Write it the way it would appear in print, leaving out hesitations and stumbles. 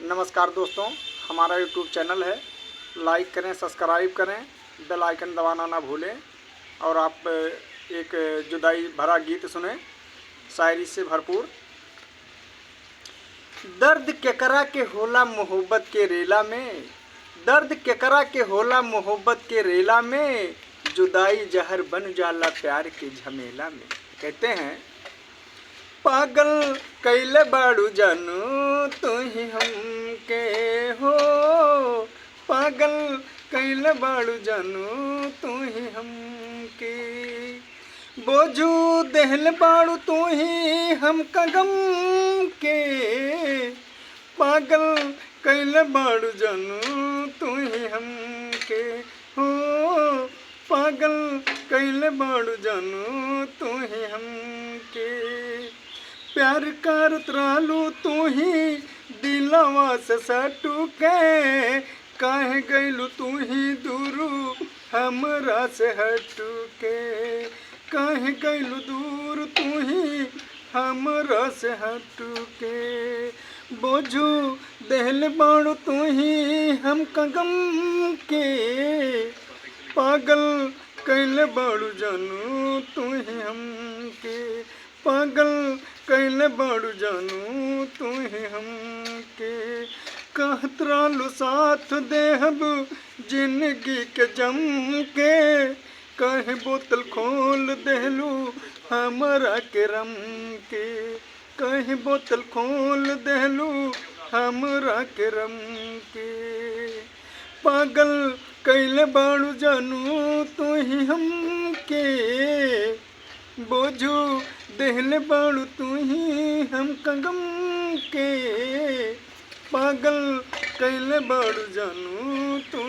नमस्कार दोस्तों, हमारा यूट्यूब चैनल है। लाइक करें, सब्सक्राइब करें, बेल आइकन दबाना ना भूलें। और आप एक जुदाई भरा गीत सुने, शायरी से भरपूर। दर्द केकरा के होला मोहब्बत के रेला में, दर्द केकरा के होला मोहब्बत के रेला में, जुदाई जहर बन जाला प्यार के झमेला में। कहते हैं पागल कैले बाड़ू जानू तुही हमके हो, पागल कैले बाड़ू जानू तुही हमके, बोझू देहल बाड़ू तुही हमका गम के, पागल कैले बाड़ू जानू तुही हमके हो, पागल कैले बाड़ू जानू तुही हमके, प्यार कर उतरालू तू ही दिलवा से सटू के, काहे गइलू तू ही दूरू हमरा से हटू के, काहे गइलू दूर तू ही हमरा से हटू के, बोझू देहल बाड़ू तू ही हमका गम के, पागल कैले बाड़ू जानू तू ही हमके, पागल कैले बाड़ू जानू तू ही हमके, कहत रहलू साथ देहब जिंदगी के जम के, कहे बोतल खोल देहलू हमरा के रम के, कहे बोतल खोल देहलू हमरा के रम के, पागल कैले बाड़ू जानू तू ही हमके, बोझू देहले बाड़ू तू ही हमका गम के, पागल कैले बाड़ू जानू तू